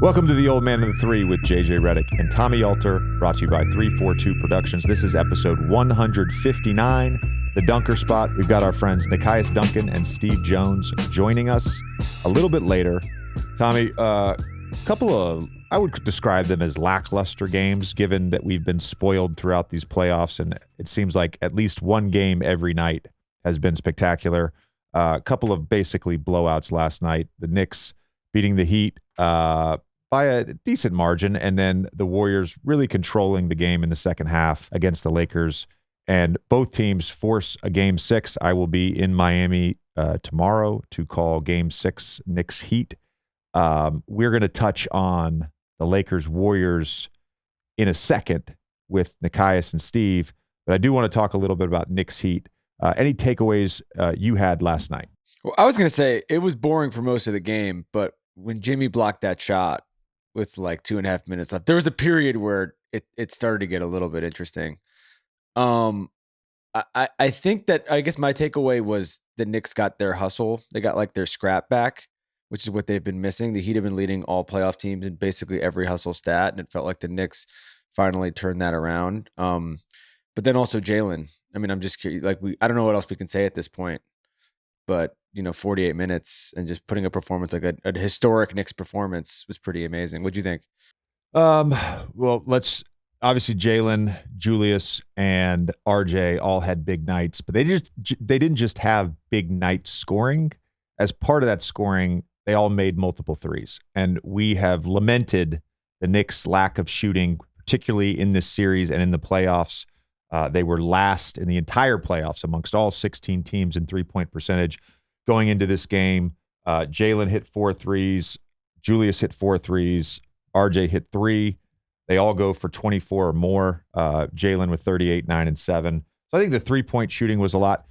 Welcome to the Old Man and the Three with JJ Redick and Tommy Alter, brought to you by 342 Productions. This is episode 159, the Dunker Spot. We've got our friends Nekias, Duncan, and Steve Jones joining us a little bit later. Tommy, couple of, I would describe them as lackluster games, given that we've been spoiled throughout these playoffs, and it seems like at least one game every night has been spectacular. A couple of basically blowouts last night. The Knicks beating the Heat by a decent margin, and then the Warriors really controlling the game in the second half against the Lakers. And both teams force a Game 6. I will be in Miami tomorrow to call Game 6 Knicks-Heat. We're going to touch on the Lakers-Warriors in a second with Nekias and Steve, but I do want to talk a little bit about Knicks-Heat. Any takeaways you had last night? Well, I was going to say it was boring for most of the game, but when Jimmy blocked that shot with like 2.5 minutes left, there was a period where it started to get a little bit interesting. I think that, I guess my takeaway was the Knicks got their hustle. They got like their scrap back, which is what they've been missing. The Heat have been leading all playoff teams in basically every hustle stat, and it felt like the Knicks finally turned that around. But then also Jaylen. I mean, I'm just curious, like I don't know what else we can say at this point, but 48 minutes and just putting a performance like a historic Knicks performance was pretty amazing. What'd you think? Well, obviously Jaylen, Julius, and RJ all had big nights, but they didn't just have big nights scoring. As part of that scoring, they all made multiple threes, and we have lamented the Knicks' lack of shooting, particularly in this series and in the playoffs. They were last in the entire playoffs amongst all 16 teams in three-point percentage. Going into this game, Jaylen hit 4 threes, Julius hit 4 threes, RJ hit 3. They all go for 24 or more. Jaylen with 38, 9, and 7. So I think the three-point shooting was a lot.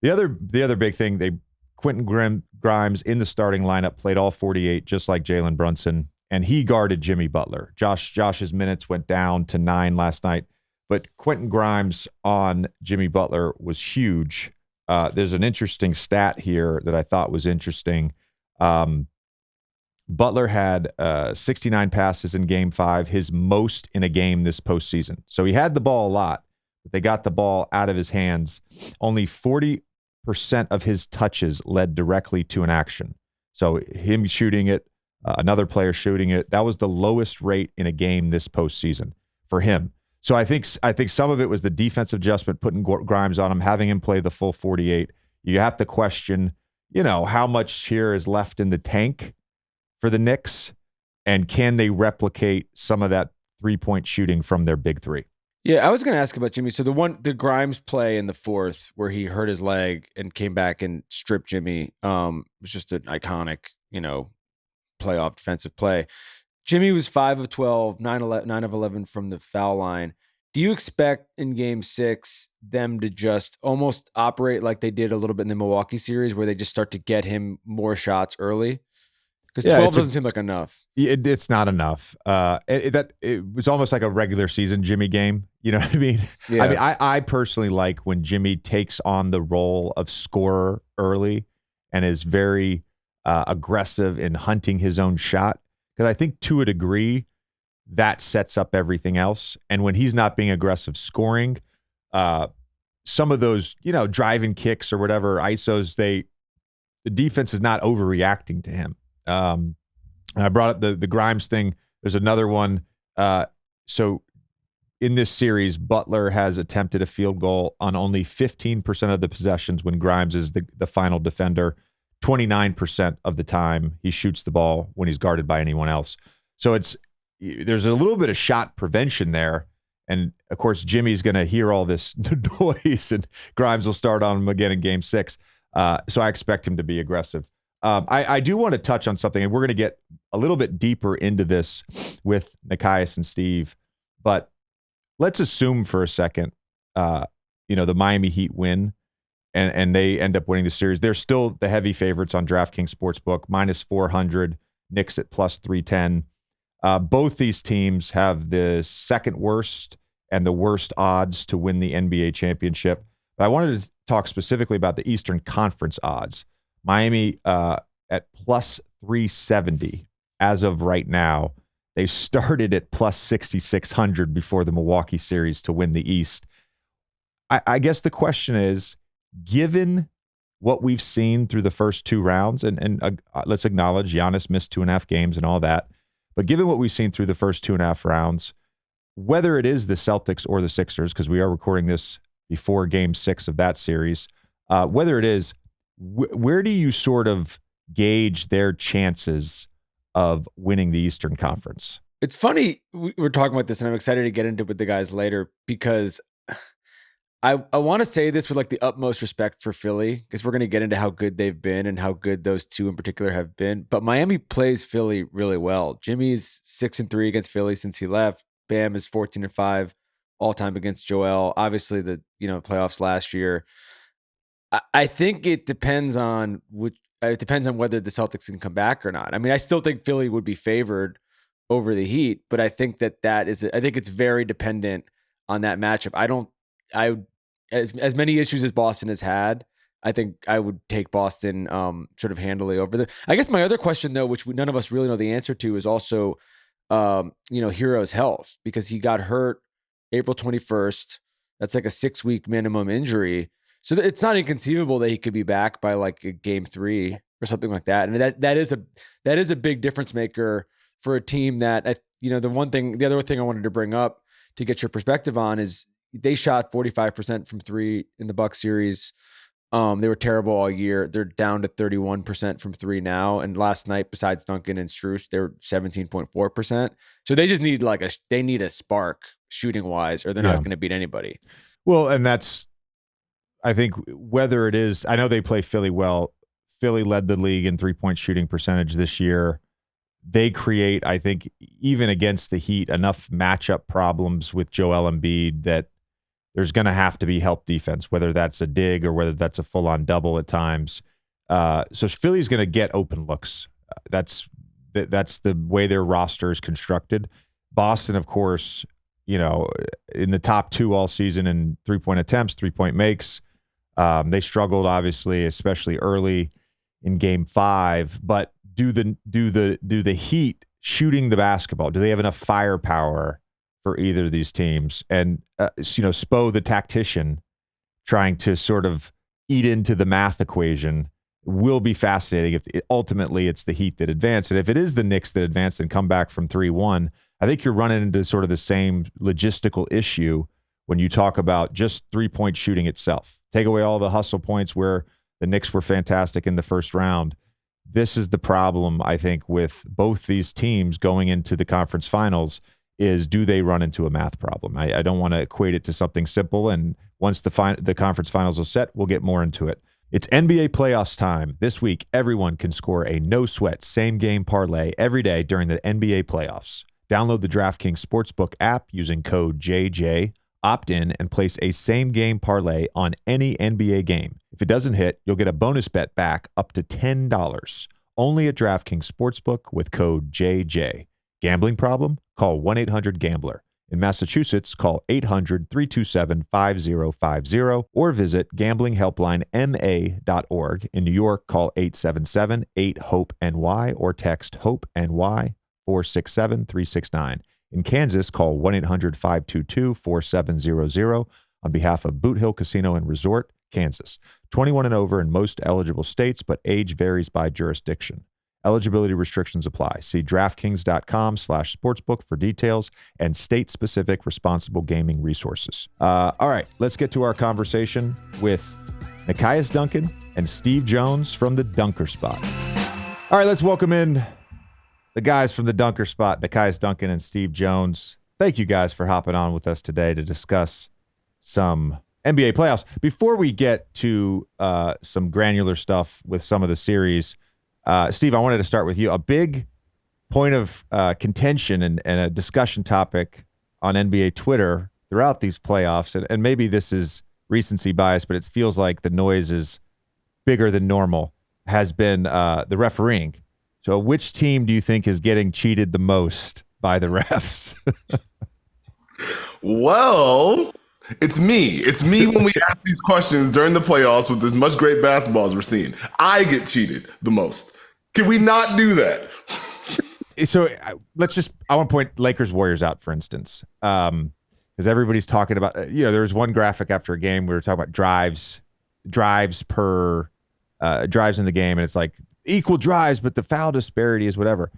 The other big thing, Quentin Grimes in the starting lineup played all 48, just like Jalen Brunson, and he guarded Jimmy Butler. Josh's minutes went down to 9 last night, but Quentin Grimes on Jimmy Butler was huge. There's an interesting stat here that I thought was interesting. Butler had 69 passes in Game 5, his most in a game this postseason. So he had the ball a lot, but they got the ball out of his hands. Only 40% of his touches led directly to an action. So him shooting it, another player shooting it, that was the lowest rate in a game this postseason for him. So I think some of it was the defensive adjustment, putting Grimes on him, having him play the full 48. You have to question, how much here is left in the tank for the Knicks, and can they replicate some of that three-point shooting from their big three? Yeah, I was going to ask about Jimmy. So the Grimes play in the fourth where he hurt his leg and came back and stripped Jimmy was just an iconic, playoff defensive play. Jimmy was 5 of 12, 9 of 11 from the foul line. Do you expect in Game 6 them to just almost operate like they did a little bit in the Milwaukee series, where they just start to get him more shots early? Because 12 doesn't seem like enough. It's not enough. It was almost like a regular season Jimmy game. You know what I mean? Yeah. I mean, I personally like when Jimmy takes on the role of scorer early and is very aggressive in hunting his own shot. Because I think to a degree, that sets up everything else. And when he's not being aggressive scoring, some of those, driving kicks or whatever, ISOs, the defense is not overreacting to him. And I brought up the Grimes thing. There's another one. So in this series, Butler has attempted a field goal on only 15% of the possessions when Grimes is the final defender. 29% of the time he shoots the ball when he's guarded by anyone else. So there's a little bit of shot prevention there. And of course, Jimmy's going to hear all this noise and Grimes will start on him again in Game 6. So I expect him to be aggressive. I do want to touch on something, and we're going to get a little bit deeper into this with Nekias and Steve, but let's assume for a second, the Miami Heat win. And they end up winning the series. They're still the heavy favorites on DraftKings Sportsbook, minus 400, Knicks at plus 310. Both these teams have the second worst and the worst odds to win the NBA championship. But I wanted to talk specifically about the Eastern Conference odds. Miami at plus 370 as of right now, they started at plus 6,600 before the Milwaukee series to win the East. I guess the question is, given what we've seen through the first two rounds, and let's acknowledge Giannis missed 2.5 games and all that, but given what we've seen through the first 2.5 rounds, whether it is the Celtics or the Sixers, because we are recording this before Game 6 of that series, whether it is, where do you sort of gauge their chances of winning the Eastern Conference? It's funny we're talking about this, and I'm excited to get into it with the guys later, because I want to say this with like the utmost respect for Philly, because we're going to get into how good they've been and how good those two in particular have been. But Miami plays Philly really well. Jimmy's 6-3 against Philly since he left. Bam is 14-5 all time against Joel. Obviously, the playoffs last year. I think it depends on whether the Celtics can come back or not. I mean, I still think Philly would be favored over the Heat, but I think I think it's very dependent on that matchup. As many issues as Boston has had, I think I would take Boston sort of handily over them. I guess my other question, though, which none of us really know the answer to, is also Hero's health, because he got hurt April 21st. That's like a 6-week minimum injury. So it's not inconceivable that he could be back by like Game 3 or something like that. And that is a big difference maker for a team that, the other thing I wanted to bring up to get your perspective on is they shot 45% from three in the Bucks series. They were terrible all year. They're down to 31% from three now. And last night, besides Duncan and Strus, they're 17.4%. So they just need a spark shooting wise, or they're not going to beat anybody. Well, and I think whether it is, I know they play Philly well. Philly led the league in 3-point shooting percentage this year. They create, I think, even against the Heat, enough matchup problems with Joel Embiid that there's going to have to be help defense, whether that's a dig or whether that's a full-on double at times. So Philly's going to get open looks. That's the way their roster is constructed. Boston, of course, in the top 2 all season in 3-point attempts, 3-point makes. They struggled, obviously, especially early in Game 5. But do the Heat shooting the basketball? Do they have enough firepower for either of these teams? And Spo, the tactician, trying to sort of eat into the math equation will be fascinating. If ultimately it's the Heat that advance, and if it is the Knicks that advance and come back from 3-1, I think you're running into sort of the same logistical issue when you talk about just 3-point shooting itself. Take away all the hustle points where the Knicks were fantastic in the first round. This is the problem, I think, with both these teams going into the conference finals, is do they run into a math problem? I don't want to equate it to something simple, and once the conference finals are set, we'll get more into it. It's NBA playoffs time. This week, everyone can score a no-sweat same-game parlay every day during the NBA playoffs. Download the DraftKings Sportsbook app using code JJ, opt in, and place a same-game parlay on any NBA game. If it doesn't hit, you'll get a bonus bet back up to $10. Only at DraftKings Sportsbook with code JJ. Gambling problem? Call 1-800-GAMBLER. In Massachusetts, call 800-327-5050 or visit gamblinghelplinema.org. In New York, call 877-8-HOPE-NY or text HOPE-NY 467-369. In Kansas, call 1-800-522-4700 on behalf of Boot Hill Casino and Resort, Kansas. 21 and over in most eligible states, but age varies by jurisdiction. Eligibility restrictions apply. See DraftKings.com/sportsbook for details and state-specific responsible gaming resources. All right, let's get to our conversation with Nekias Duncan and Steve Jones from the Dunker Spot. All right, let's welcome in the guys from the Dunker Spot, Nekias Duncan and Steve Jones. Thank you guys for hopping on with us today to discuss some NBA playoffs. Before we get to some granular stuff with some of the series, Steve, I wanted to start with you. A big point of contention and a discussion topic on NBA Twitter throughout these playoffs, and maybe this is recency bias, but it feels like the noise is bigger than normal, has been the refereeing. So which team do you think is getting cheated the most by the refs? Well, it's me. It's me when we ask these questions during the playoffs with as much great basketball as we're seeing. I get cheated the most. Can we not do that? So I want to point Lakers Warriors out, for instance, because everybody's talking about, there was one graphic after a game we were talking about drives per drives in the game, and it's like equal drives, but the foul disparity is whatever.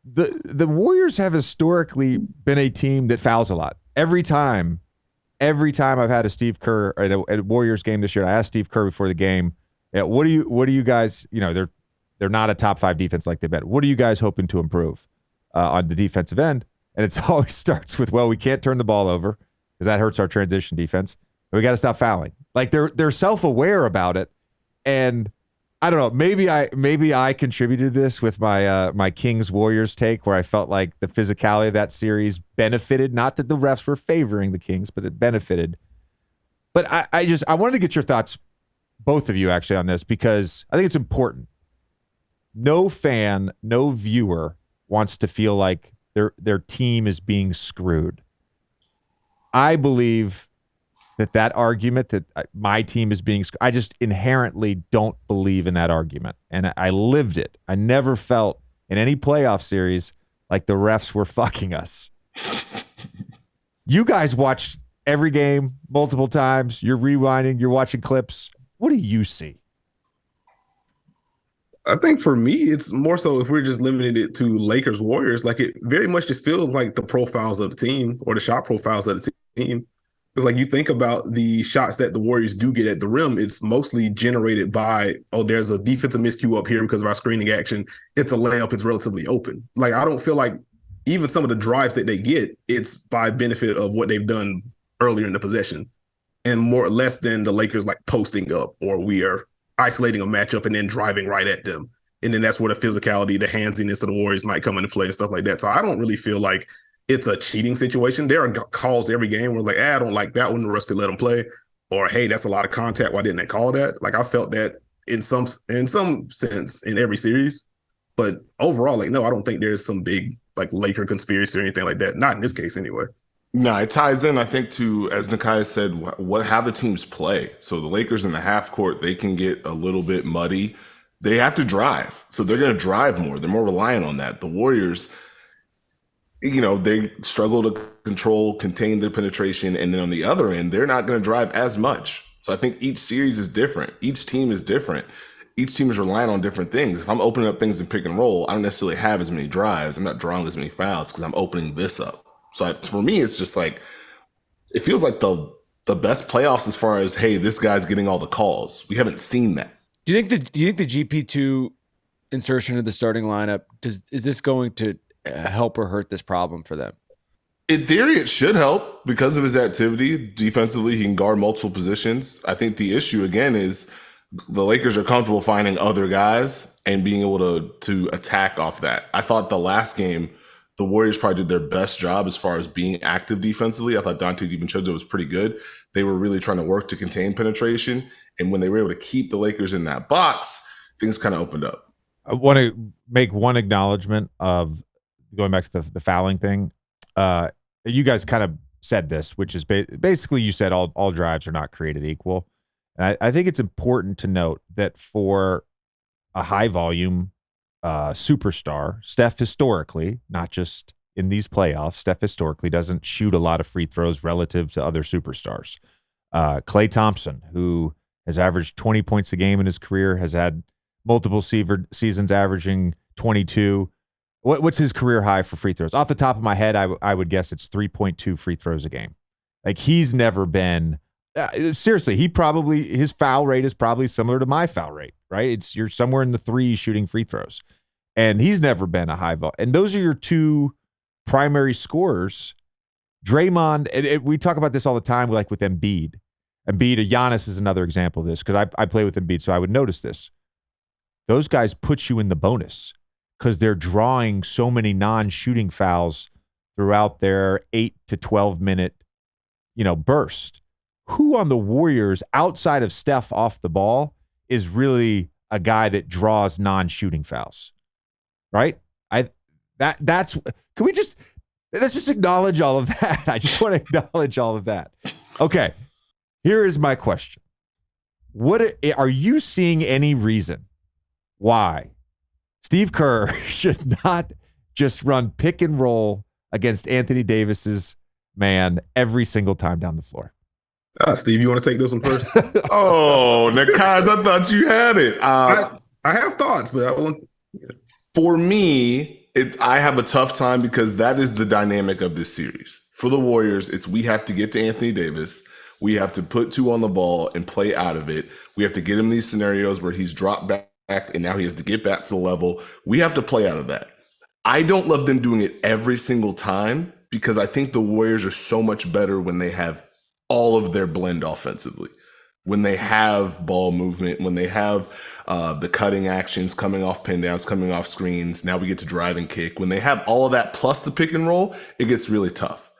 The Warriors have historically been a team that fouls a lot. Every time I've had a Steve Kerr at a Warriors game this year, I asked Steve Kerr before the game, what do you guys, they're not a top 5 defense like they've been. What are you guys hoping to improve on the defensive end? And it always starts with, well, we can't turn the ball over because that hurts our transition defense. And we got to stop fouling. Like they're self-aware about it. And I don't know, maybe I contributed this with my my Kings Warriors take, where I felt like the physicality of that series benefited. Not that the refs were favoring the Kings, but it benefited. But I wanted to get your thoughts, both of you actually, on this, because I think it's important. No fan, no viewer wants to feel like their team is being screwed. I believe that argument that my team is being screwed, I just inherently don't believe in that argument. And I lived it. I never felt in any playoff series like the refs were fucking us. You guys watch every game multiple times. You're rewinding. You're watching clips. What do you see? I think for me, it's more so if we're just limiting it to Lakers Warriors, like it very much just feels like the profiles of the team or the shot profiles of the team. Because like you think about the shots that the Warriors do get at the rim, it's mostly generated by, there's a defensive miscue up here because of our screening action. It's a layup. It's relatively open. Like I don't feel like even some of the drives that they get, it's by benefit of what they've done earlier in the possession, and more or less than the Lakers like posting up, or we are isolating a matchup and then driving right at them. And then that's where the physicality, the handsiness of the Warriors might come into play and stuff like that. So I don't really feel like it's a cheating situation. There are calls every game where like, I don't like that one, the rest could let them play. Or, hey, that's a lot of contact. Why didn't they call that? Like I felt that in some sense in every series. But overall, like, no, I don't think there's some big like Laker conspiracy or anything like that. Not in this case anyway. No, it ties in, I think, to, as Nekias said, how the teams play. So the Lakers in the half court, they can get a little bit muddy. They have to drive. So they're going to drive more. They're more reliant on that. The Warriors, they struggle to contain their penetration. And then on the other end, they're not going to drive as much. So I think each series is different. Each team is different. Each team is relying on different things. If I'm opening up things in pick and roll, I don't necessarily have as many drives. I'm not drawing as many fouls because I'm opening this up. So for me, it's just like, it feels like the best playoffs as far as, hey, this guy's getting all the calls. We haven't seen that. Do you think the GP2 insertion of the starting lineup, is this going to help or hurt this problem for them? In theory, it should help because of his activity. Defensively, he can guard multiple positions. I think the issue, again, is the Lakers are comfortable finding other guys and being able to attack off that. I thought the last game, the Warriors probably did their best job as far as being active defensively. I thought Dante DiVincenzo was pretty good. They were really trying to work to contain penetration. And when they were able to keep the Lakers in that box, things kind of opened up. I want to make one acknowledgement of going back to the fouling thing. You guys kind of said this, which is basically you said all drives are not created equal. And I think it's important to note that for a high volume superstar, Steph historically, not just in these playoffs, Steph historically doesn't shoot a lot of free throws relative to other superstars. Klay Thompson, who has averaged 20 points a game in his career, has had multiple seasons averaging 22. What's his career high for free throws? Off the top of my head, I would guess it's 3.2 free throws a game. Like he's never been seriously, his foul rate is probably similar to my foul rate, right? You're somewhere in the 3s shooting free throws. And he's never been a high vol. And those are your two primary scorers. Draymond, and we talk about this all the time, like with Embiid. Giannis is another example of this because I play with Embiid, so I would notice this. Those guys put you in the bonus because they're drawing so many non-shooting fouls throughout their 8 to 12 minute, burst. Who on the Warriors outside of Steph off the ball is really a guy that draws non-shooting fouls? Right? Let's just acknowledge all of that. I just want to acknowledge all of that. Okay. Here is my question. Are you seeing any reason why Steve Kerr should not just run pick and roll against Anthony Davis's man every single time down the floor. Steve, you want to take this one first? Oh, Nekias, I thought you had it. I have thoughts, but I won't. For me, I have a tough time because that is the dynamic of this series. For the Warriors, we have to get to Anthony Davis. We have to put 2 on the ball and play out of it. We have to get him these scenarios where he's dropped back and now he has to get back to the level. We have to play out of that. I don't love them doing it every single time because I think the Warriors are so much better when they have all of their blend offensively, when they have ball movement, when they have the cutting actions coming off pin downs, coming off screens. Now we get to drive and kick. When they have all of that plus the pick and roll, it gets really tough.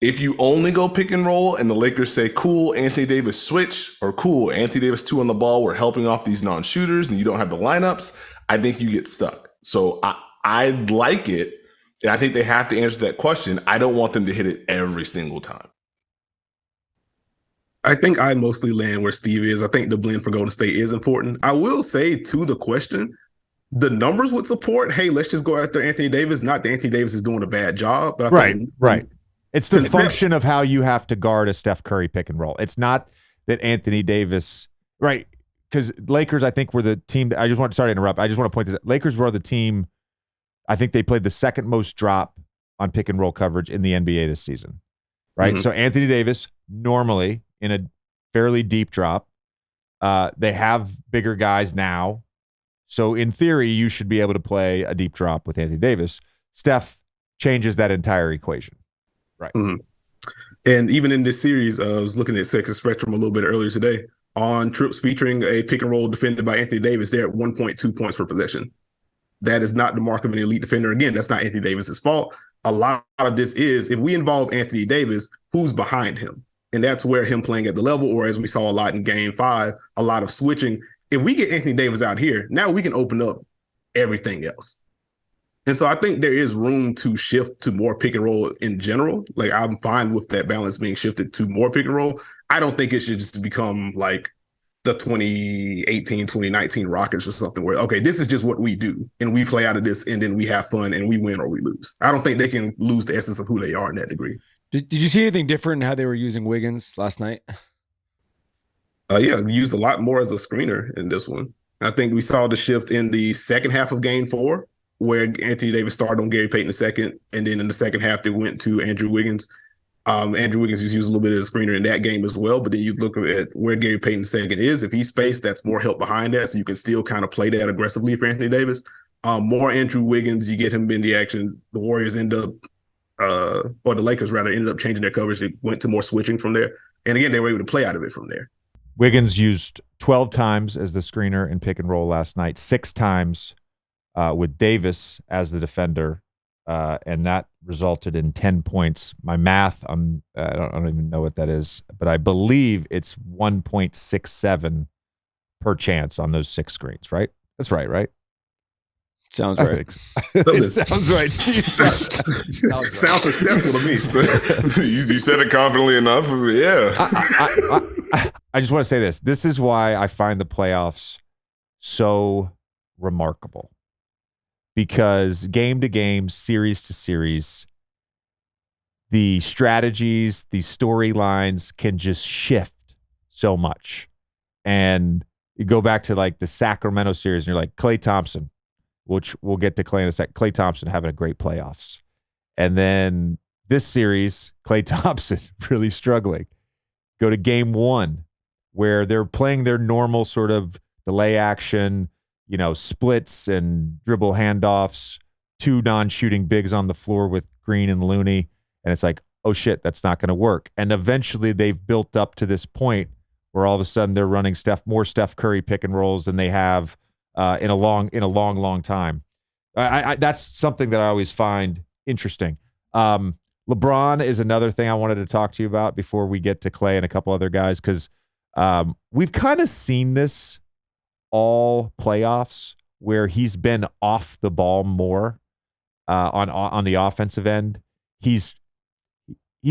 If you only go pick and roll and the Lakers say, cool, Anthony Davis switch, or cool, Anthony Davis 2 on the ball, we're helping off these non-shooters and you don't have the lineups, I think you get stuck. So I like it, and I think they have to answer that question. I don't want them to hit it every single time. I think I mostly land where Steve is. I think the blend for Golden State is important. I will say to the question, the numbers would support, hey, let's just go after Anthony Davis. Not that Anthony Davis is doing a bad job. But I think, right. It's the function of how you have to guard a Steph Curry pick and roll. It's not that Anthony Davis, right? Because Lakers, I think, were the team. Sorry to interrupt. I just want to point this out. Lakers were the team. I think they played the second most drop on pick and roll coverage in the NBA this season, right? Mm-hmm. So Anthony Davis normally in a fairly deep drop. They have bigger guys now. So in theory, you should be able to play a deep drop with Anthony Davis. Steph changes that entire equation. Right. Mm-hmm. And even in this series, I was looking at Texas Spectrum a little bit earlier today. On trips featuring a pick and roll defended by Anthony Davis, they're at 1.2 points per possession. That is not the mark of an elite defender. Again, that's not Anthony Davis's fault. A lot of this is, if we involve Anthony Davis, who's behind him? And that's where him playing at the level, or as we saw a lot in Game 5, a lot of switching. If we get Anthony Davis out here, now we can open up everything else. And so I think there is room to shift to more pick and roll in general. Like, I'm fine with that balance being shifted to more pick and roll. I don't think it should just become like the 2018, 2019 Rockets or something where, okay, this is just what we do. And we play out of this and then we have fun and we win or we lose. I don't think they can lose the essence of who they are in that degree. Did you see anything different in how they were using Wiggins last night? Yeah, used a lot more as a screener in this one. I think we saw the shift in the second half of Game 4, where Anthony Davis started on Gary Payton II, and then in the second half they went to Andrew Wiggins. Andrew Wiggins was used a little bit as a screener in that game as well, but then you look at where Gary Payton II is. If he's spaced, that's more help behind that, so you can still kind of play that aggressively for Anthony Davis. More Andrew Wiggins, you get him in the action. The Warriors end up, or the Lakers rather, ended up changing their coverage. It went to more switching from there. And again, they were able to play out of it from there. Wiggins used 12 times as the screener in pick and roll last night, 6 times with Davis as the defender, and that resulted in 10 points. My math, I don't even know what that is, but I believe it's 1.67 per chance on those 6 screens, right? That's right? Sounds right. It sounds right. Sounds successful to me. So, you said it confidently enough. Yeah. I just want to say this. This is why I find the playoffs so remarkable. Because game to game, series to series, the strategies, the storylines can just shift so much. And you go back to like the Sacramento series and you're like, Klay Thompson, which we'll get to Klay in a sec. Klay Thompson having a great playoffs. And then this series, Klay Thompson really struggling. Go to game 1 where they're playing their normal sort of delay action, splits and dribble handoffs, 2 non-shooting bigs on the floor with Green and Looney. And it's like, oh shit, that's not going to work. And eventually they've built up to this point where all of a sudden they're running more Steph Curry pick and rolls than they have in a long time. That's something that I always find interesting. LeBron is another thing I wanted to talk to you about before we get to Klay and a couple other guys, because we've kind of seen this all playoffs where he's been off the ball more on the offensive end. He's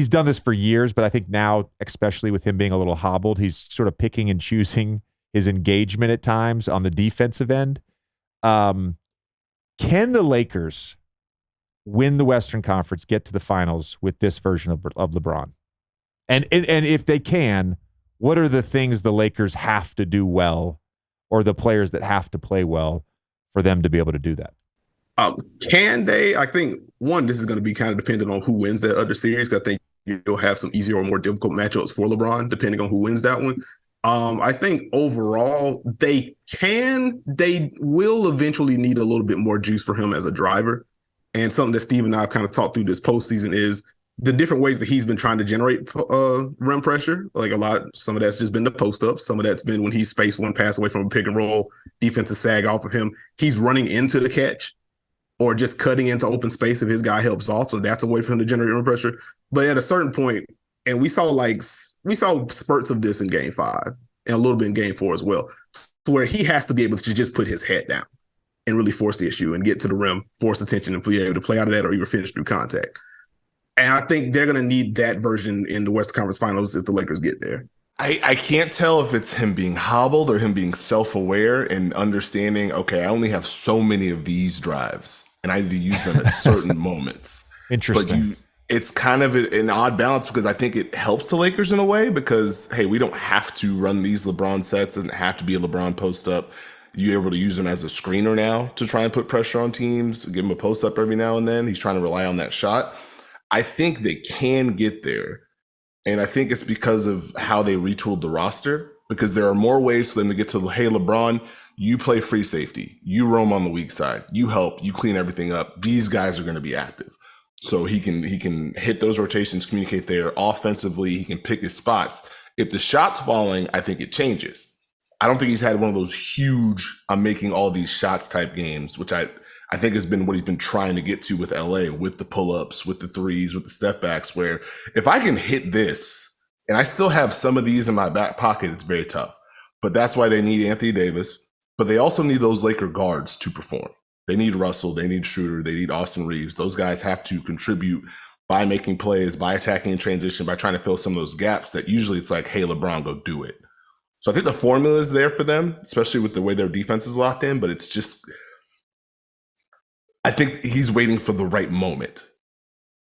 done this for years, but I think now, especially with him being a little hobbled, he's sort of picking and choosing his engagement at times on the defensive end. Can the Lakers win the Western Conference, get to the finals with this version of LeBron? And if they can, what are the things the Lakers have to do well, or the players that have to play well for them to be able to do that? Can they? I think, one, this is going to be kind of dependent on who wins that other series. I think you'll have some easier or more difficult matchups for LeBron, depending on who wins that one. I think overall they will eventually need a little bit more juice for him as a driver. And something that Steve and I have kind of talked through this postseason is the different ways that he's been trying to generate rim pressure. Like some of that's just been the post up. Some of that's been when he's spaced one pass away from a pick and roll, defensive sag off of him. He's running into the catch or just cutting into open space if his guy helps off. So that's a way for him to generate rim pressure. But at a certain point, and we saw spurts of this in Game 5 and a little bit in Game 4 as well, where he has to be able to just put his head down and really force the issue and get to the rim, force attention, and be able to play out of that or even finish through contact. And I think they're going to need that version in the Western Conference Finals if the Lakers get there. I can't tell if it's him being hobbled or him being self-aware and understanding, okay, I only have so many of these drives and I need to use them at certain moments. Interesting. But it's kind of an odd balance because I think it helps the Lakers in a way because, hey, we don't have to run these LeBron sets. It doesn't have to be a LeBron post-up. You're able to use him as a screener now to try and put pressure on teams, give him a post-up every now and then. He's trying to rely on that shot. I think they can get there. And I think it's because of how they retooled the roster, because there are more ways for them to get to, hey, LeBron, you play free safety. You roam on the weak side. You help. You clean everything up. These guys are going to be active. So he can hit those rotations, communicate there. Offensively, he can pick his spots. If the shot's falling, I think it changes. I don't think he's had one of those huge, I'm making all these shots type games, which I think has been what he's been trying to get to with LA, with the pull-ups, with the threes, with the step backs, where if I can hit this, and I still have some of these in my back pocket, it's very tough. But that's why they need Anthony Davis. But they also need those Laker guards to perform. They need Russell, they need Schroeder, they need Austin Reeves. Those guys have to contribute by making plays, by attacking in transition, by trying to fill some of those gaps that usually it's like, hey, LeBron, go do it. So I think the formula is there for them, especially with the way their defense is locked in, but it's just, I think he's waiting for the right moment.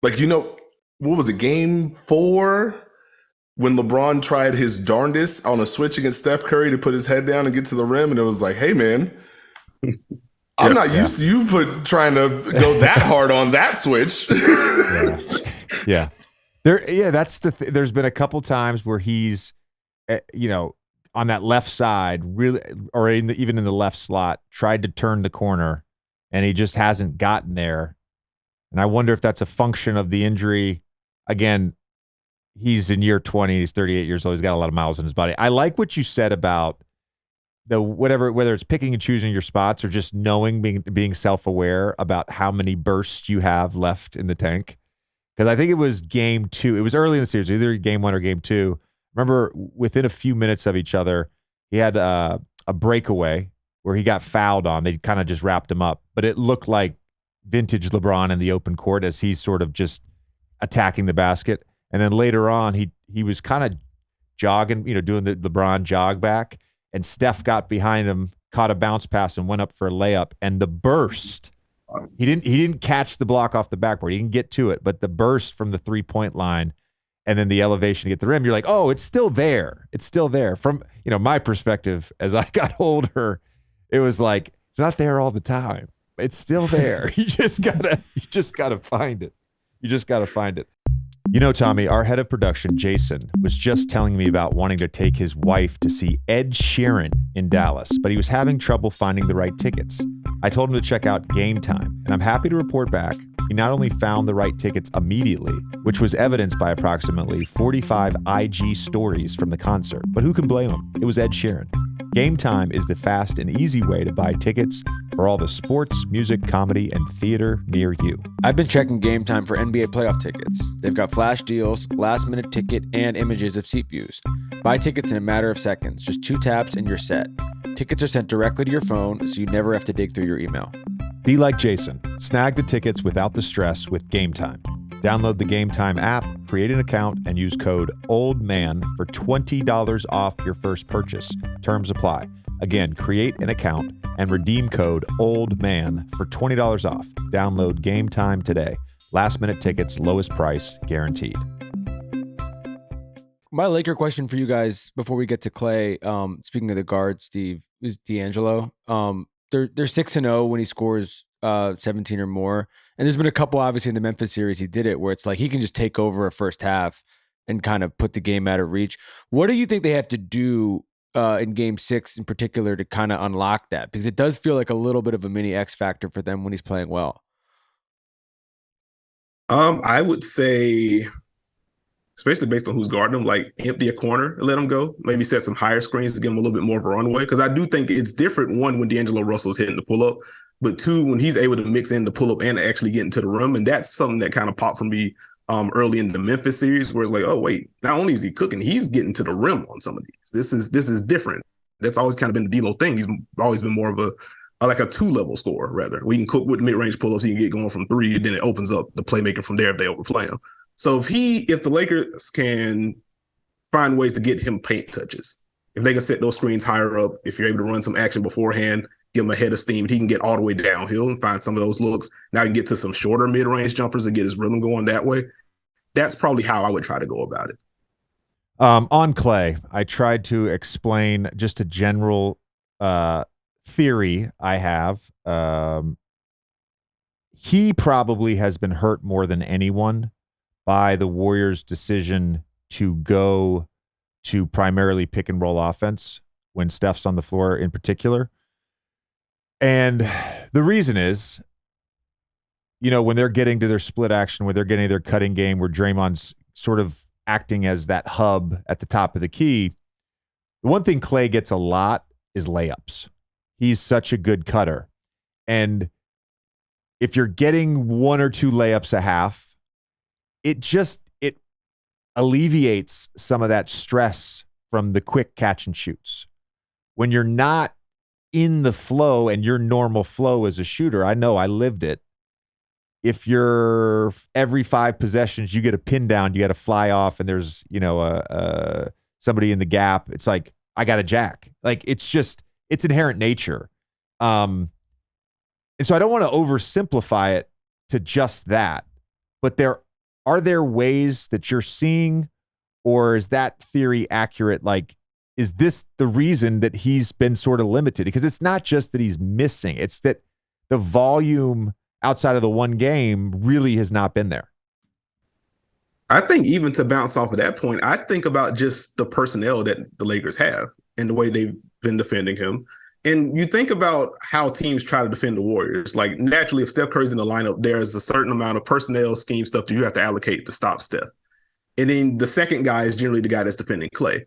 Like, what was it, Game 4? When LeBron tried his darndest on a switch against Steph Curry to put his head down and get to the rim, and it was like, hey, man, I'm not used to you trying to go that hard on that switch. Yeah. That's there's been a couple times where he's, on that left side, really, or even in the left slot, tried to turn the corner, and he just hasn't gotten there. And I wonder if that's a function of the injury. Again, he's in year 20. He's 38 years old. He's got a lot of miles in his body. I like what you said about whether it's picking and choosing your spots or just knowing, being self-aware about how many bursts you have left in the tank. Because I think it was Game 2. It was early in the series, either Game 1 or Game 2. Remember, within a few minutes of each other, he had a breakaway where he got fouled on. They kind of just wrapped him up. But it looked like vintage LeBron in the open court as he's sort of just attacking the basket. And then later on, he was kind of jogging, doing the LeBron jog back. And Steph got behind him, caught a bounce pass, and went up for a layup. And the burst, he didn't catch the block off the backboard. He didn't get to it. But the burst from the 3-point line and then the elevation to get the rim, you're like, oh, it's still there. It's still there. From my perspective, as I got older, it was like, it's not there all the time. It's still there. You just gotta find it. You just gotta find it. Tommy, our head of production, Jayson, was just telling me about wanting to take his wife to see Ed Sheeran in Dallas, but he was having trouble finding the right tickets. I told him to check out Game Time, and I'm happy to report back he not only found the right tickets immediately, which was evidenced by approximately 45 IG stories from the concert, but who can blame him? It was Ed Sheeran. Game Time is the fast and easy way to buy tickets for all the sports, music, comedy, and theater near you. I've been checking Game Time for NBA playoff tickets. They've got flash deals, last-minute ticket, and images of seat views. Buy tickets in a matter of seconds, just 2 taps and you're set. Tickets are sent directly to your phone, so you never have to dig through your email. Be like Jayson. Snag the tickets without the stress with Game Time. Download the Game Time app, create an account and use code OLDMAN for $20 off your first purchase. Terms apply. Again, create an account and redeem code OLDMAN for $20 off. Download Game Time today. Last minute tickets, lowest price guaranteed. My Laker question for you guys before we get to Klay, speaking of the guard, Steve, is D'Angelo. They're 6-0 when he scores 17 or more. And there's been a couple, obviously, in the Memphis series, he did it, where it's like he can just take over a first half and kind of put the game out of reach. What do you think they have to do in Game 6 in particular to kind of unlock that? Because it does feel like a little bit of a mini X factor for them when he's playing well. I would say, especially based on who's guarding him, like empty a corner and let him go. Maybe set some higher screens to give him a little bit more of a runway. Because I do think it's different, one, when D'Angelo Russell's hitting the pull-up, but two, when he's able to mix in the pull-up and actually get into the rim. And that's something that kind of popped for me early in the Memphis series, where it's like, oh, wait, not only is he cooking, he's getting to the rim on some of these. This is different. That's always kind of been the D'Lo thing. He's always been more of a like a two-level scorer, rather. We can cook with mid-range pull-ups, he can get going from three, and then it opens up the playmaking from there if they overplay him. So if the Lakers can find ways to get him paint touches, if they can set those screens higher up, if you're able to run some action beforehand, give him a head of steam, he can get all the way downhill and find some of those looks. Now he can get to some shorter mid-range jumpers and get his rhythm going that way. That's probably how I would try to go about it. On Klay, I tried to explain just a general theory I have. He probably has been hurt more than anyone by the Warriors' decision to go to primarily pick and roll offense when Steph's on the floor in particular. And the reason is, when they're getting to their split action, when they're getting their cutting game, where Draymond's sort of acting as that hub at the top of the key, the one thing Klay gets a lot is layups. He's such a good cutter. And if you're getting one or two layups a half, it alleviates some of that stress from the quick catch and shoots. When you're not in the flow and your normal flow as a shooter, I know I lived it. If you're every 5 possessions, you get a pin down, you got to fly off, and there's, somebody in the gap. It's like, I got a jack. Like, it's inherent nature. And so I don't want to oversimplify it to just that, but are there ways that you're seeing, or is that theory accurate? Like, is this the reason that he's been sort of limited? Because it's not just that he's missing, it's that the volume outside of the one game really has not been there. I think even to bounce off of that point, I think about just the personnel that the Lakers have and the way they've been defending him. And you think about how teams try to defend the Warriors. Like, naturally, if Steph Curry's in the lineup, there's a certain amount of personnel scheme stuff that you have to allocate to stop Steph. And then the second guy is generally the guy that's defending Klay.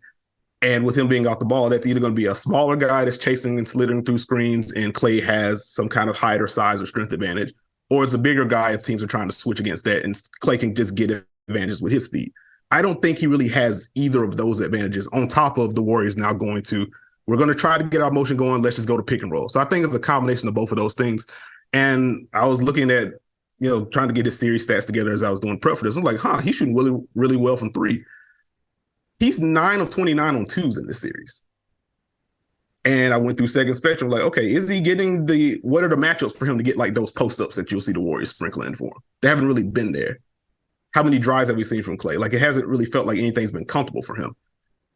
And with him being off the ball, that's either going to be a smaller guy that's chasing and slithering through screens, and Klay has some kind of height or size or strength advantage, or it's a bigger guy if teams are trying to switch against that, and Klay can just get advantages with his speed. I don't think he really has either of those advantages on top of the Warriors now going to, we're going to try to get our motion going, let's just go to pick and roll. So I think it's a combination of both of those things. And I was looking at, trying to get his series stats together as I was doing prep for this. I'm like, he's shooting really, really well from three. He's 9 of 29 on twos in this series. And I went through second spectrum, like, okay, is he getting what are the matchups for him to get like those post-ups that you'll see the Warriors sprinkling for him? They haven't really been there. How many drives have we seen from Klay? Like, it hasn't really felt like anything's been comfortable for him.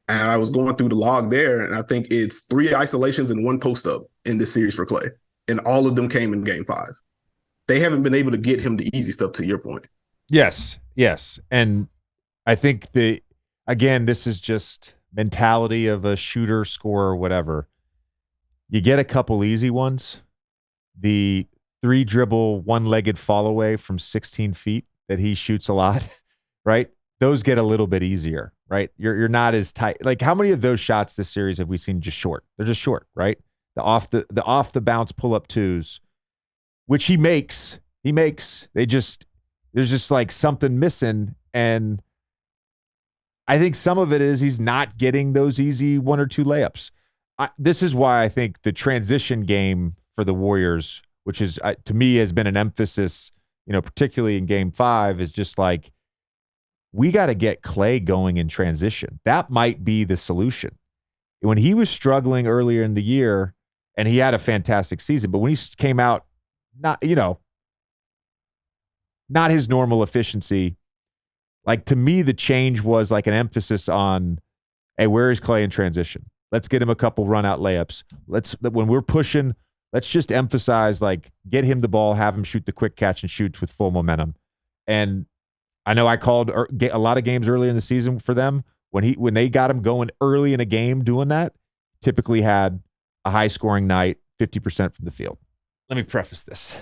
And I was going through the log there, and I think it's 3 isolations and 1 post-up in this series for Klay. And all of them came in Game 5. They haven't been able to get him the easy stuff, to your point. Yes. And I think again, this is just mentality of a shooter, scorer, whatever. You get a couple easy ones. The 3-dribble, 1-legged fall away from 16 feet that he shoots a lot, right? Those get a little bit easier, right? You're not as tight. Like, how many of those shots this series have we seen just short? They're just short, right? The off the bounce pull up twos, which he makes. There's just like something missing, and I think some of it is he's not getting those easy 1 or 2 layups. This is why I think the transition game for the Warriors, which is to me has been an emphasis, particularly in Game 5, is just like, we got to get Klay going in transition. That might be the solution. When he was struggling earlier in the year, and he had a fantastic season, but when he came out, not his normal efficiency, like to me, the change was like an emphasis on, hey, where is Klay in transition? Let's get him a couple run out layups. When we're pushing, let's just emphasize, like, get him the ball, have him shoot the quick catch and shoots with full momentum. And I know I called a lot of games early in the season for them. When they got him going early in a game doing that, typically had a high scoring night, 50% from the field. Let me preface this.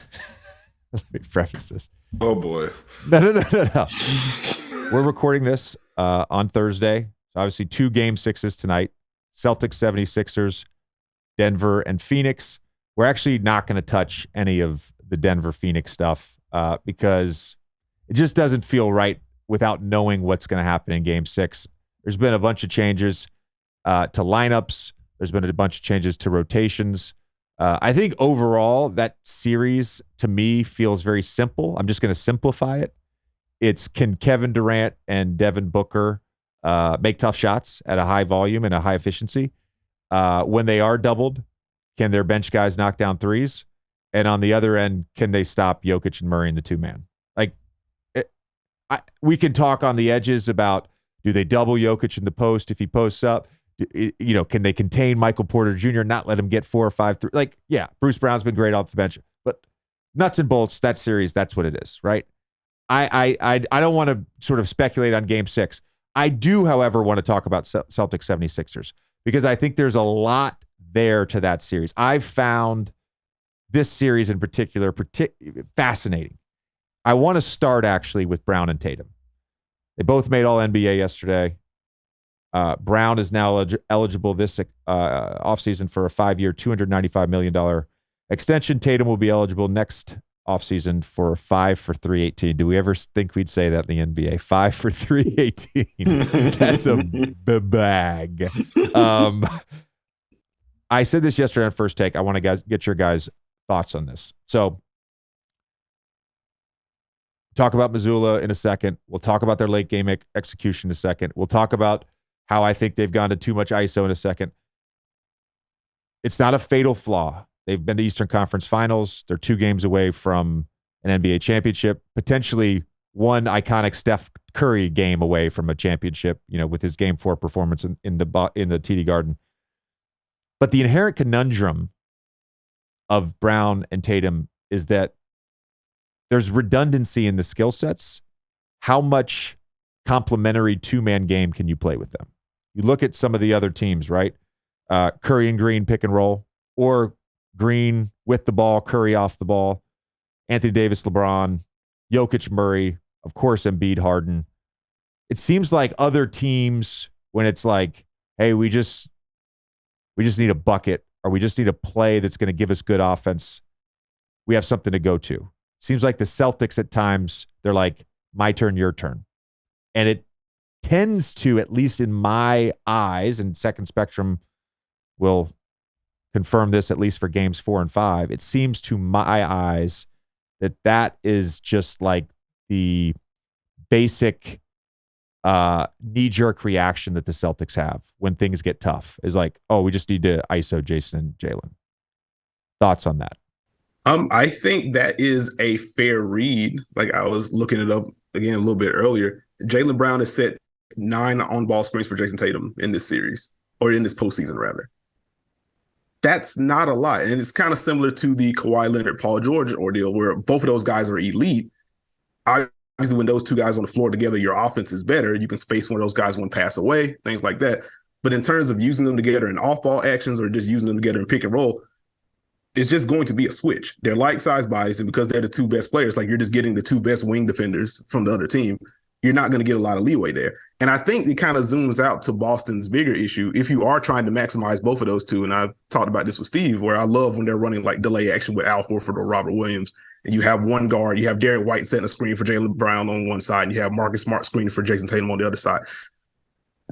Oh boy. No. We're recording this on Thursday. So obviously 2 game 6s tonight. Celtics, 76ers, Denver, and Phoenix. We're actually not going to touch any of the Denver-Phoenix stuff because it just doesn't feel right without knowing what's going to happen in game 6. There's been a bunch of changes to lineups. There's been a bunch of changes to rotations. I think overall that series to me feels very simple. I'm just going to simplify it. It's, can Kevin Durant and Devin Booker make tough shots at a high volume and a high efficiency? When they are doubled, can their bench guys knock down threes? And on the other end, can they stop Jokic and Murray in the 2-man? Like, we can talk on the edges about, do they double Jokic in the post if he posts up? Can they contain Michael Porter Jr., not let him get 4 or 5 3? Like, yeah, Bruce Brown's been great off the bench, but nuts and bolts, that series, that's what it is, right? I don't want to sort of speculate on game 6. I do, however, want to talk about Celtics 76ers because I think there's a lot there to that series. I've found this series in particular fascinating. I want to start actually with Brown and Tatum. They both made All-NBA yesterday. Brown is now eligible this offseason for a 5-year, $295 million extension. Tatum will be eligible next offseason for 5 for $318. Do we ever think we'd say that in the NBA? 5 for $318. That's a bag. I said this yesterday on First Take. I want to get your guys' thoughts on this. So, talk about Missoula in a second. We'll talk about their late game execution in a second. We'll talk about how I think they've gone to too much ISO in a second. It's not a fatal flaw. They've been to Eastern Conference Finals. They're 2 games away from an NBA championship, potentially one iconic Steph Curry game away from a championship, with his Game 4 performance in the TD Garden. But the inherent conundrum of Brown and Tatum is that there's redundancy in the skill sets. How much complementary 2-man game can you play with them? You look at some of the other teams, right? Curry and Green pick and roll, or Green with the ball, Curry off the ball, Anthony Davis, LeBron, Jokic, Murray, of course, Embiid, Harden. It seems like other teams, when it's like, hey, we just need a bucket, or we just need a play that's going to give us good offense, we have something to go to. It seems like the Celtics at times, they're like, my turn, your turn. And it tends to, at least in my eyes, and Second Spectrum will confirm this at least for games 4 and 5, it seems to my eyes that is just like the basic knee-jerk reaction that the Celtics have when things get tough, is like, oh, we just need to ISO Jayson and Jaylen. Thoughts on that? I think that is a fair read. Like, I was looking it up again a little bit earlier. Jaylen Brown has set 9 on-ball screens for Jayson Tatum in this series, or in this postseason, rather. That's not a lot. And it's kind of similar to the Kawhi Leonard, Paul George ordeal, where both of those guys are elite. Obviously, when those 2 guys on the floor together, your offense is better. You can space one of those guys one pass away, things like that. But in terms of using them together in off-ball actions, or just using them together in pick and roll, it's just going to be a switch. They're like-sized bodies, and because they're the 2 best players, like, you're just getting the 2 best wing defenders from the other team. You're not going to get a lot of leeway there. And I think it kind of zooms out to Boston's bigger issue. If you are trying to maximize both of those 2, and I've talked about this with Steve, where I love when they're running like delay action with Al Horford or Robert Williams, and you have one guard, you have Derek White setting a screen for Jaylen Brown on one side, and you have Marcus Smart screening for Jayson Tatum on the other side.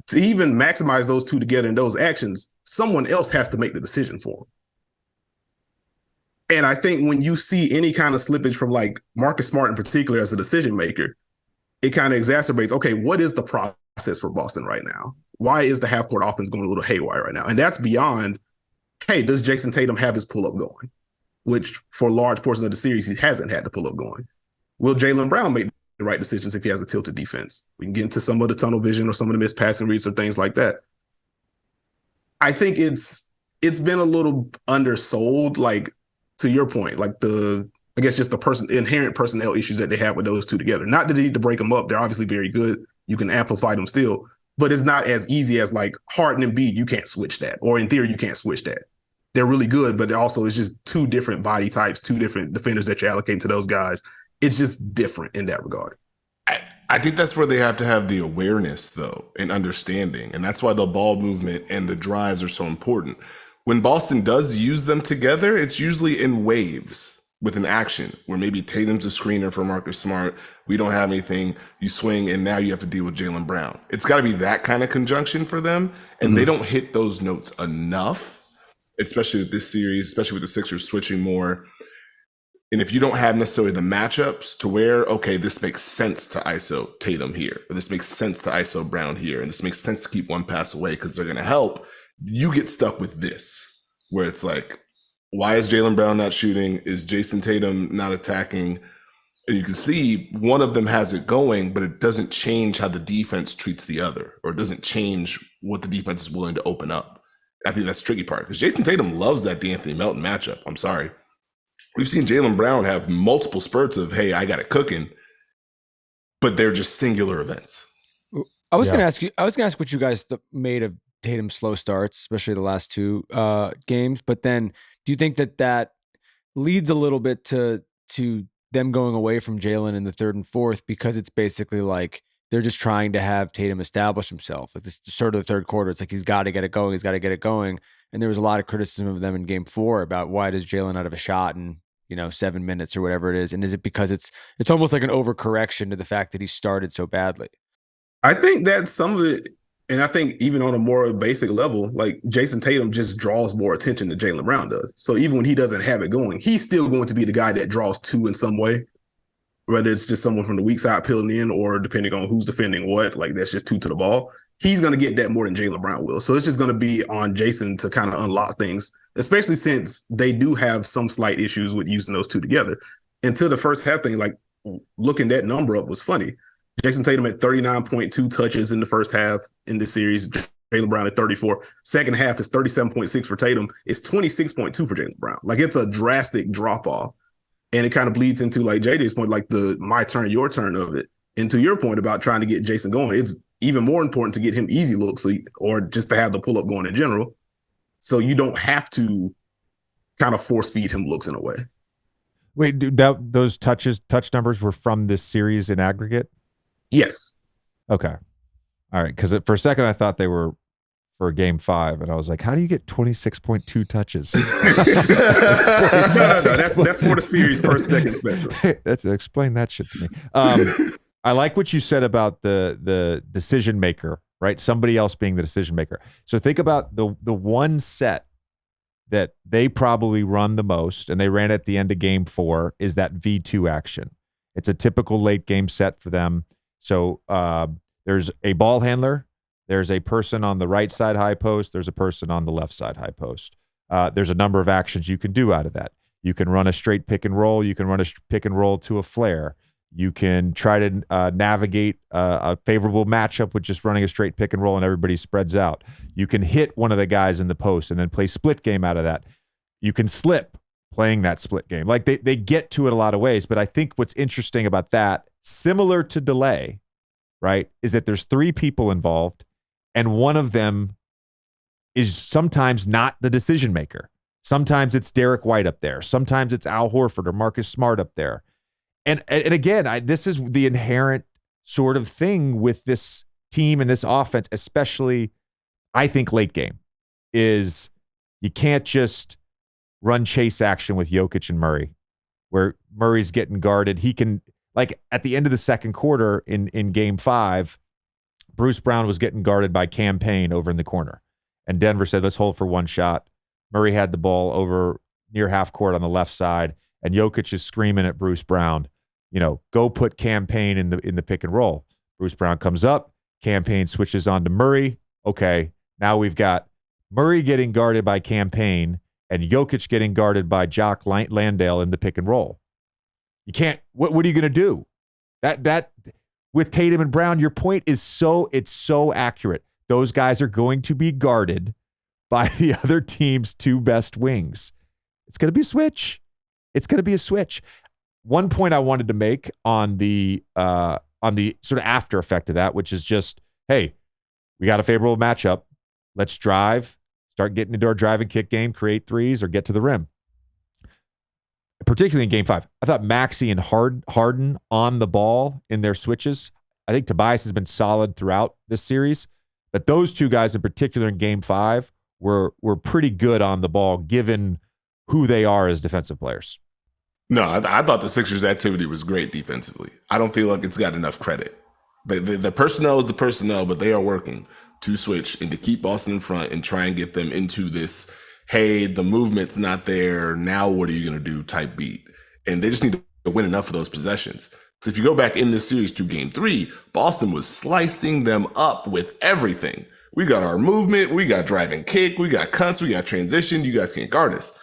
To even maximize those 2 together in those actions, someone else has to make the decision for them. And I think when you see any kind of slippage from like Marcus Smart in particular as a decision maker, it kind of exacerbates, okay, what is the process for Boston right now? Why is the half court offense going a little haywire right now? And that's beyond, hey, does Jayson Tatum have his pull up going? Which for large portions of the series, he hasn't had the pull up going. Will Jaylen Brown make the right decisions if he has a tilted defense? We can get into some of the tunnel vision or some of the missed passing reads or things like that. I think it's been a little undersold, like to your point, like I guess just the inherent personnel issues that they have with those two together. Not that they need to break them up. They're obviously very good. You can amplify them still, but it's not as easy as like Harden and Embiid. You can't switch that, or in theory, you can't switch that. They're really good, but also it's just two different body types, two different defenders that you're allocating to those guys. It's just different in that regard. I think that's where they have to have the awareness, though, and understanding. And that's why the ball movement and the drives are so important. When Boston does use them together, it's usually in waves with an action where maybe Tatum's a screener for Marcus Smart. We don't have anything. You swing, and now you have to deal with Jaylen Brown. It's got to be that kind of conjunction for them. And they don't hit those notes enough, especially with this series, especially with the Sixers switching more. And if you don't have necessarily the matchups to where, okay, this makes sense to ISO Tatum here, or this makes sense to ISO Brown here, and this makes sense to keep one pass away because they're going to help, you get stuck with this, where it's like, why is Jaylen Brown not shooting? Is Jayson Tatum not attacking? And you can see one of them has it going, but it doesn't change how the defense treats the other, or it doesn't change what the defense is willing to open up. I think that's the tricky part, because Jayson Tatum loves that D'Anthony Melton matchup. I'm sorry. We've seen Jaylen Brown have multiple spurts of, hey, I got it cooking, but they're just singular events. I was going to ask what you guys made of Tatum's slow starts, especially the last two games. But then do you think that leads a little bit to them going away from Jaylen in the third and fourth, because it's basically like they're just trying to have Tatum establish himself? Like this sort of the third quarter, it's like he's got to get it going. He's got to get it going. And there was a lot of criticism of them in game 4 about why does Jaylen not have a shot in 7 minutes or whatever it is. And is it because it's almost like an overcorrection to the fact that he started so badly? I think that some of it, and I think even on a more basic level, like Jayson Tatum just draws more attention than Jaylen Brown does. So even when he doesn't have it going, he's still going to be the guy that draws two in some way, whether it's just someone from the weak side peeling in or depending on who's defending what, like that's just two to the ball. He's going to get that more than Jaylen Brown will. So it's just going to be on Jayson to kind of unlock things, especially since they do have some slight issues with using those two together. Until the first half thing, like looking that number up was funny. Jayson Tatum had 39.2 touches in the first half in this series. Jaylen Brown at 34. Second half is 37.6 for Tatum. It's 26.2 for Jaylen Brown. Like it's a drastic drop off. And it kind of bleeds into like JJ's point, like the my turn, your turn of it. And to your point about trying to get Jayson going, it's even more important to get him easy looks or just to have the pull up going in general. So you don't have to kind of force feed him looks in a way. Wait, those touch numbers were from this series in aggregate? Yes. Okay. All right. Because for a second I thought they were for game 5, and I was like, how do you get 26.2 touches? No. That's for the series per second spectrum. Explain that shit to me. I like what you said about the decision maker, right? Somebody else being the decision maker. So think about the one set that they probably run the most, and they ran at the end of game 4, is that V2 action. It's a typical late game set for them. So there's a ball handler, there's a person on the right side high post, there's a person on the left side high post. There's a number of actions you can do out of that. You can run a straight pick and roll. You can run a pick and roll to a flare. You can try to navigate a favorable matchup with just running a straight pick and roll and everybody spreads out. You can hit one of the guys in the post and then play split game out of that. You can slip playing that split game. Like they get to it a lot of ways, but I think what's interesting about that, similar to delay, right, is that there's 3 people involved and one of them is sometimes not the decision maker. Sometimes it's Derek White up there. Sometimes it's Al Horford or Marcus Smart up there. And again, this is the inherent sort of thing with this team and this offense, especially, I think, late game, is you can't just run chase action with Jokic and Murray, where Murray's getting guarded. He can, like at the end of the second quarter in game 5, Bruce Brown was getting guarded by Cam Payne over in the corner. And Denver said, let's hold for one shot. Murray had the ball over near half court on the left side, and Jokic is screaming at Bruce Brown, go put Campaign in the pick and roll. Bruce Brown comes up, Campaign switches on to Murray. Okay, now we've got Murray getting guarded by Campaign and Jokic getting guarded by Jock Landale in the pick and roll. You can't. What are you going to do? That with Tatum and Brown, your point is it's so accurate. Those guys are going to be guarded by the other team's two best wings. It's going to be a switch. It's going to be a switch. One point I wanted to make on the sort of after effect of that, which is just, hey, we got a favorable matchup. Let's drive, start getting into our drive and kick game, create threes, or get to the rim. Particularly in Game 5, I thought Maxey and Harden on the ball in their switches. I think Tobias has been solid throughout this series, but those two guys in particular in Game 5 were pretty good on the ball, given who they are as defensive players. No, I thought the Sixers' activity was great defensively. I don't feel like it's got enough credit. The personnel is the personnel, but they are working to switch and to keep Boston in front and try and get them into this, hey, the movement's not there, now what are you going to do type beat. And they just need to win enough of those possessions. So if you go back in this series to Game 3, Boston was slicing them up with everything. We got our movement, we got drive and kick, we got cuts, we got transition, you guys can't guard us.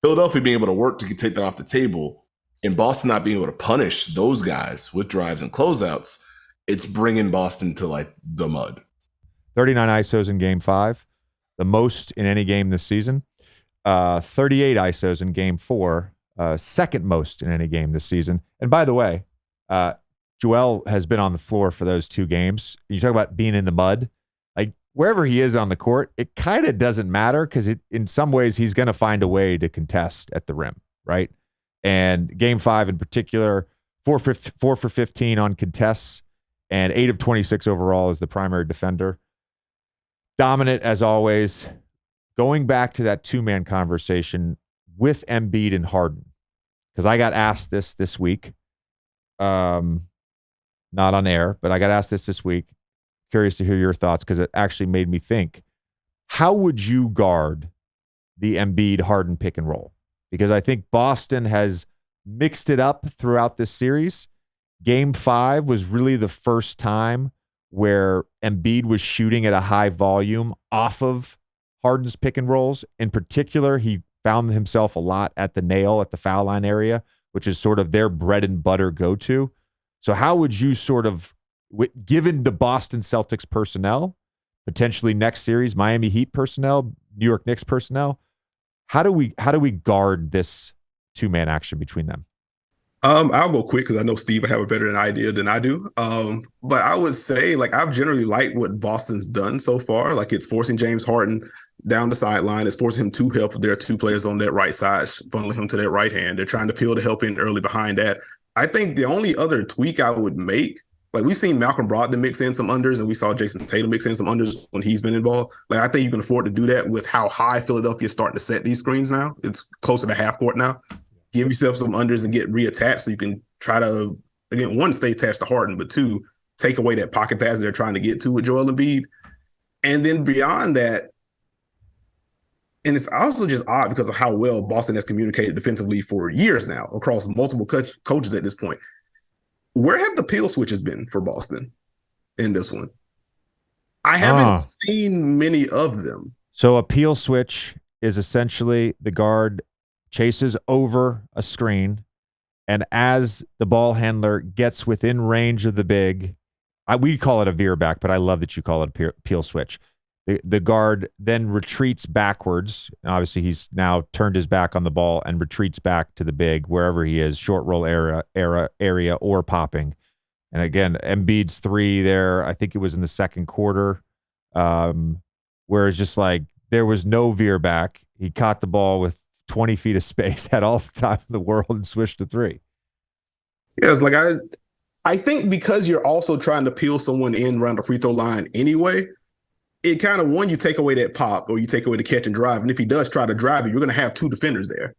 Philadelphia being able to work to take that off the table and Boston not being able to punish those guys with drives and closeouts, it's bringing Boston to like the mud. 39 ISOs in Game 5, the most in any game this season. 38 ISOs in Game 4, second most in any game this season. And by the way, Joel has been on the floor for those two games. You talk about being in the mud. Like wherever he is on the court, it kind of doesn't matter because in some ways he's going to find a way to contest at the rim, right? And Game 5 in particular, 4 for 15 on contests and 8 of 26 overall as the primary defender. Dominant as always. Going back to that two-man conversation with Embiid and Harden, because I got asked this week, not on air, but I got asked this week. Curious to hear your thoughts because it actually made me think, how would you guard the Embiid-Harden pick and roll? Because I think Boston has mixed it up throughout this series. Game 5 was really the first time where Embiid was shooting at a high volume off of Harden's pick and rolls. In particular, he found himself a lot at the nail at the foul line area, which is sort of their bread and butter go-to. So how would you sort of, given the Boston Celtics personnel, potentially next series, Miami Heat personnel, New York Knicks personnel, how do we guard this two-man action between them? I'll go quick because I know Steve will have a better idea than I do. But I would say, like, I've generally liked what Boston's done so far. Like, it's forcing James Harden down the sideline. It's forcing him to help their two players on that right side, funneling him to that right hand. They're trying to peel the help in early behind that. I think the only other tweak I would make, like, we've seen Malcolm Brogdon mix in some unders, and we saw Jayson Tatum mix in some unders when he's been involved. Like, I think you can afford to do that with how high Philadelphia is starting to set these screens now. It's closer to half court now. Give yourself some unders and get reattached so you can try to, again, one, stay attached to Harden, but two, take away that pocket pass they're trying to get to with Joel Embiid. And then beyond that, and it's also just odd because of how well Boston has communicated defensively for years now across multiple coaches at this point. Where have the peel switches been for Boston in this one? I haven't seen many of them. So a peel switch is essentially the guard chases over a screen, and as the ball handler gets within range of the big, we call it a veer back, but I love that you call it a peel switch. The guard then retreats backwards. Obviously, he's now turned his back on the ball and retreats back to the big, wherever he is, short roll area or popping. And again, Embiid's three there, I think it was in the second quarter, where it's just like there was no veer back. He caught the ball with 20 feet of space, had all the time in the world, and switched to three. Yeah, it's like I think because you're also trying to peel someone in around the free throw line anyway, it kind of, one, you take away that pop or you take away the catch and drive. And if he does try to drive you, you're going to have two defenders there.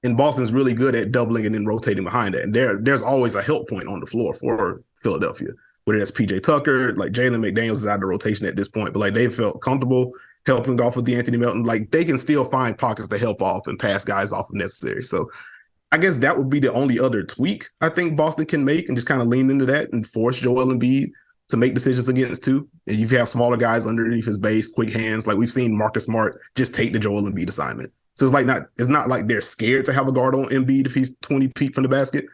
And Boston's really good at doubling and then rotating behind it. And there's always a help point on the floor for Philadelphia, whether that's PJ Tucker, like Jalen McDaniels is out of the rotation at this point, but like they felt comfortable helping off with D'Anthony Melton. Like they can still find pockets to help off and pass guys off if necessary. So I guess that would be the only other tweak I think Boston can make, and just kind of lean into that and force Joel Embiid to make decisions against two. And you have smaller guys underneath his base, quick hands. Like we've seen Marcus Smart just take the Joel Embiid assignment. So it's not like they're scared to have a guard on Embiid if he's 20 feet from the basket.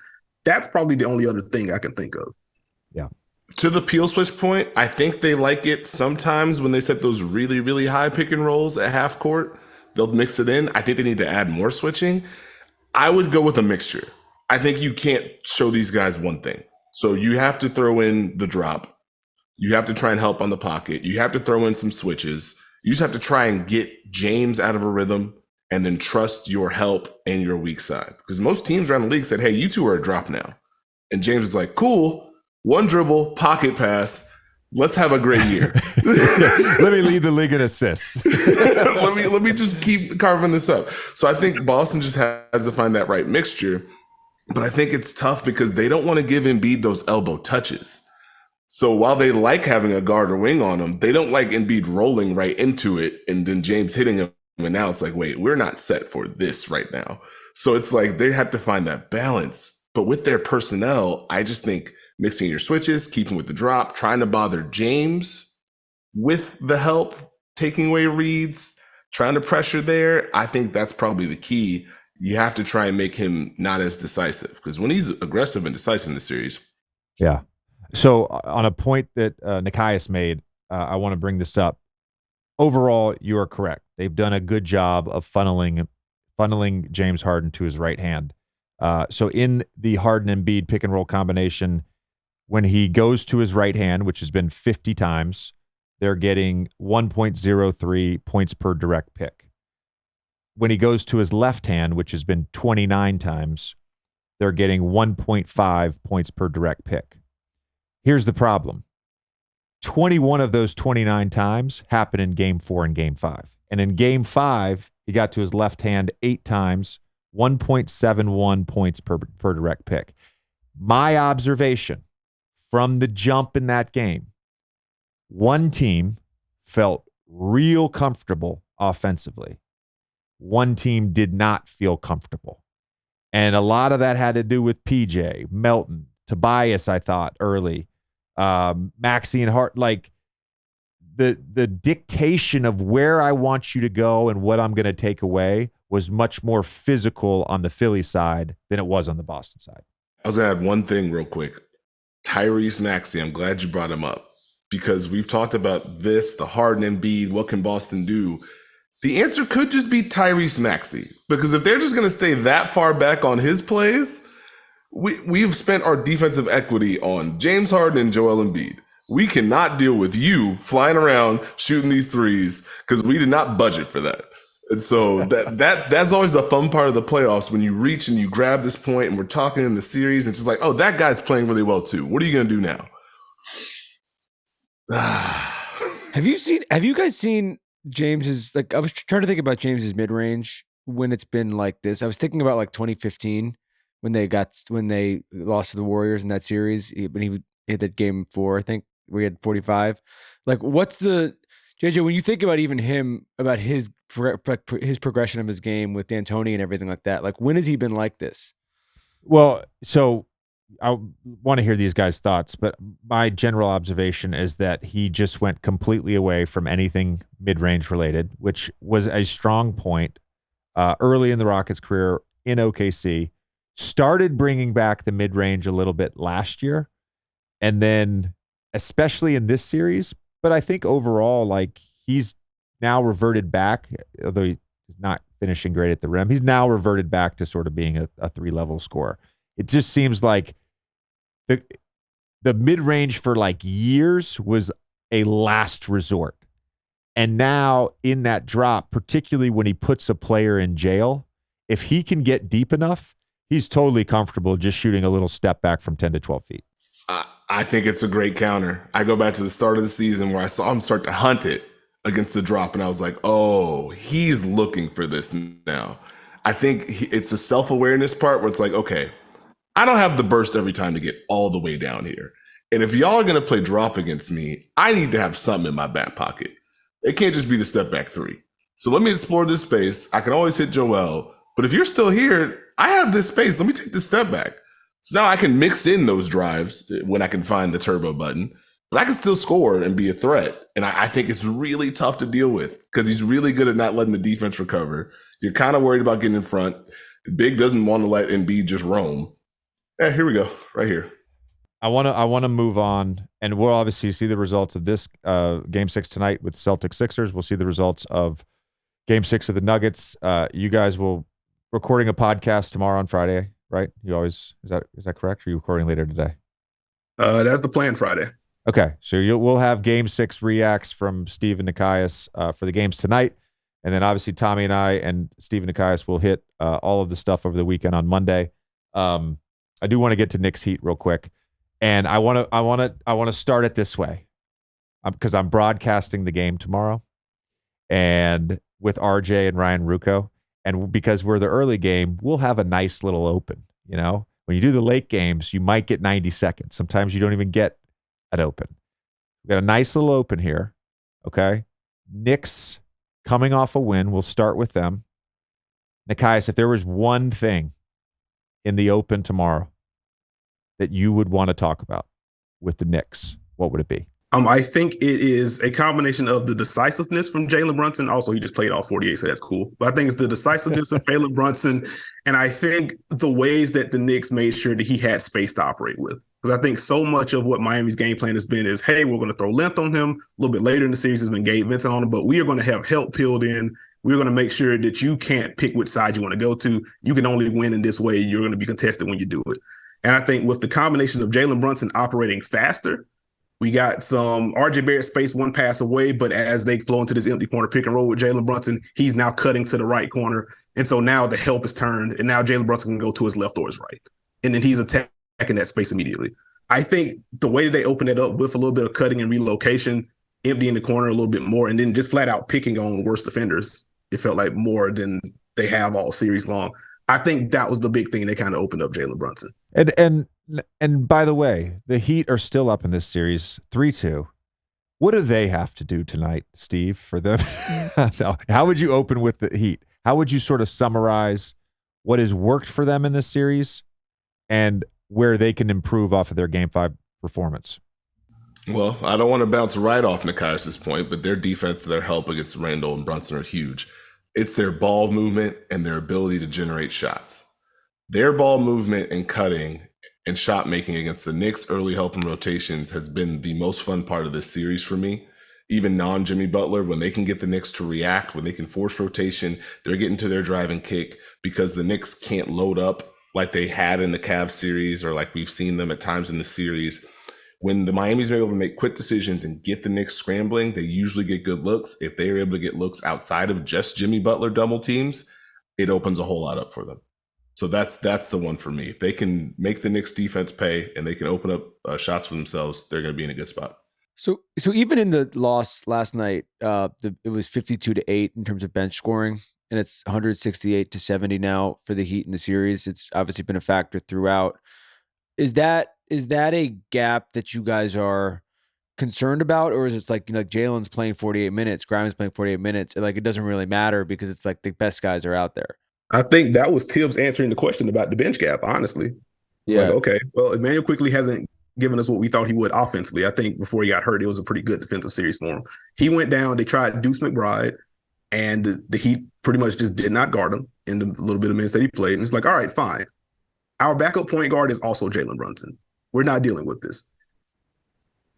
That's probably the only other thing I can think of. Yeah. To the peel switch point, I think they like it sometimes when they set those really, really high pick and rolls at half court. They'll mix it in. I think they need to add more switching. I would go with a mixture. I think you can't show these guys one thing. So you have to throw in the drop. You have to try and help on the pocket. You have to throw in some switches. You just have to try and get James out of a rhythm and then trust your help and your weak side. Because most teams around the league said, hey, you two are a drop now. And James was like, cool, one dribble, pocket pass. Let's have a great year. Let me lead the league in assists. let me just keep carving this up. So I think Boston just has to find that right mixture. But I think it's tough because they don't want to give Embiid those elbow touches. So while they like having a guard or wing on them, they don't like Embiid rolling right into it and then James hitting him. And now it's like, wait, we're not set for this right now. So it's like they have to find that balance. But with their personnel, I just think mixing your switches, keeping with the drop, trying to bother James with the help, taking away reads, trying to pressure there. I think that's probably the key. You have to try and make him not as decisive because when he's aggressive and decisive in the series. Yeah. So on a point that Nekias made, I want to bring this up. Overall, you are correct. They've done a good job of funneling James Harden to his right hand. So in the Harden-Embiid pick and roll combination, when he goes to his right hand, which has been 50 times, they're getting 1.03 points per direct pick. When he goes to his left hand, which has been 29 times, they're getting 1.5 points per direct pick. Here's the problem. 21 of those 29 times happened in Game 4 and Game 5. And in Game 5, he got to his left hand 8 times, 1.71 points per direct pick. My observation from the jump in that game, one team felt real comfortable offensively. One team did not feel comfortable. And a lot of that had to do with PJ, Melton, Tobias, I thought, early. Maxey and Hart, like the dictation of where I want you to go and what I'm going to take away was much more physical on the Philly side than it was on the Boston side. I was going to add one thing real quick. Tyrese Maxey, I'm glad you brought him up because we've talked about this, the Harden Embiid, what can Boston do? The answer could just be Tyrese Maxey because if they're just going to stay that far back on his plays, we've spent our defensive equity on James Harden and Joel Embiid. We cannot deal with you flying around shooting these threes because we did not budget for that. And so that's always the fun part of the playoffs when you reach and you grab this point and we're talking in the series and it's just like, oh, that guy's playing really well too. What are you going to do now? Have you guys seen James's, like, I was trying to think about James's mid-range when it's been like this. I was thinking about like 2015 when they lost to the Warriors in that series, when he hit that Game 4, I think we had 45. Like, what's the JJ when you think about even him, about his progression of his game with D'Antoni and everything like that? Like, when has he been like this? Well, so I want to hear these guys' thoughts, but my general observation is that he just went completely away from anything mid-range related, which was a strong point early in the Rockets' career in OKC. Started bringing back the mid-range a little bit last year, and then especially in this series. But I think overall, like, he's now reverted back, although he's not finishing great at the rim. He's now reverted back to sort of being a three-level scorer. It just seems like the mid-range for like years was a last resort. And now in that drop, particularly when he puts a player in jail, if he can get deep enough, he's totally comfortable just shooting a little step back from 10 to 12 feet. I think it's a great counter. I go back to the start of the season where I saw him start to hunt it against the drop, and I was like, oh, he's looking for this now. I think it's a self-awareness part where it's like, okay, I don't have the burst every time to get all the way down here. And if y'all are going to play drop against me, I need to have something in my back pocket. It can't just be the step back three. So let me explore this space. I can always hit Joel. But if you're still here, I have this space. Let me take this step back. So now I can mix in those drives when I can find the turbo button, but I can still score and be a threat. And I think it's really tough to deal with because he's really good at not letting the defense recover. You're kind of worried about getting in front. Big doesn't want to let Embiid just roam. Here we go, right here. I want to move on, and we'll obviously see the results of this Game 6 tonight with Celtics Sixers. We'll see the results of Game 6 of the Nuggets. You guys will recording a podcast tomorrow on Friday, right? You always is that correct? Or are you recording later today? That's the plan, Friday. Okay, so we'll have Game 6 reacts from Steve and Nekias for the games tonight, and then obviously Tommy and I and Steve and Nekias will hit all of the stuff over the weekend on Monday. I do want to get to Knicks-Heat real quick, and I want to start it this way, because I'm broadcasting the game tomorrow, and with RJ and Ryan Rucco, and because we're the early game, we'll have a nice little open. You know, when you do the late games, you might get 90 seconds. Sometimes you don't even get an open. We've got a nice little open here. Okay, Knicks coming off a win. We'll start with them. Nekias, if there was one thing in the open tomorrow that you would want to talk about with the Knicks, what would it be? I think it is a combination of the decisiveness from Jalen Brunson. Also, he just played all 48, so that's cool. But I think it's the decisiveness of Jalen Brunson, and I think the ways that the Knicks made sure that he had space to operate with. Because I think so much of what Miami's game plan has been is, hey, we're going to throw length on him. A little bit later in the series has been Gabe Vincent on him, but we are going to have help peeled in. We're going to make sure that you can't pick which side you want to go to. You can only win in this way. You're going to be contested when you do it. And I think with the combination of Jalen Brunson operating faster, we got some RJ Barrett space one pass away, but as they flow into this empty corner pick and roll with Jalen Brunson, he's now cutting to the right corner. And so now the help is turned, and now Jalen Brunson can go to his left or his right. And then he's attacking that space immediately. I think the way that they open it up with a little bit of cutting and relocation, emptying the corner a little bit more, and then just flat out picking on worse defenders, it felt like more than they have all series long. I think that was the big thing that kind of opened up Jalen Brunson. And by the way, the Heat are still up in this series, 3-2. What do they have to do tonight, Steve, for them? No. How would you open with the Heat? How would you sort of summarize what has worked for them in this series and where they can improve off of their Game 5 performance? Well, I don't want to bounce right off Nekias' point, but their defense, their help against Randall and Brunson are huge. It's their ball movement and their ability to generate shots. Their ball movement and cutting and shot making against the Knicks' early help and rotations has been the most fun part of this series for me. Even non-Jimmy Butler, when they can get the Knicks to react, when they can force rotation, they're getting to their drive and kick because the Knicks can't load up like they had in the Cavs series or like we've seen them at times in the series. When the Miami's able to make quick decisions and get the Knicks scrambling, they usually get good looks. If they're able to get looks outside of just Jimmy Butler double teams, it opens a whole lot up for them. So that's the one for me. If they can make the Knicks defense pay and they can open up shots for themselves, they're going to be in a good spot. So even in the loss last night, it was 52-8 in terms of bench scoring, and it's 168-70 now for the Heat in the series. It's obviously been a factor throughout. Is that a gap that you guys are concerned about, or is it like Jalen's playing 48 minutes, Grimes playing 48 minutes, and it doesn't really matter because it's like the best guys are out there? I think that was Tibbs answering the question about the bench gap, honestly. Yeah. Okay, well, Emmanuel quickly hasn't given us what we thought he would offensively. I think before he got hurt, it was a pretty good defensive series for him. He went down, they tried Deuce McBride, and the Heat pretty much just did not guard him in the little bit of minutes that he played. And it's like, all right, fine. Our backup point guard is also Jalen Brunson. We're not dealing with this.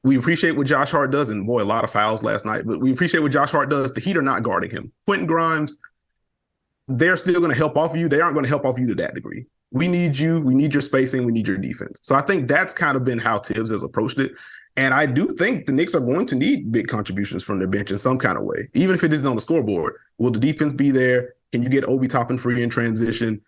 We appreciate what Josh Hart does, and boy, a lot of fouls last night, but we appreciate what Josh Hart does. The Heat are not guarding him. Quentin Grimes, they're still going to help off of you. They aren't going to help off you to that degree. We need you. We need your spacing. We need your defense. So I think that's kind of been how Tibbs has approached it. And I do think the Knicks are going to need big contributions from their bench in some kind of way, even if it isn't on the scoreboard. Will the defense be there? Can you get Obi Toppin free in transition?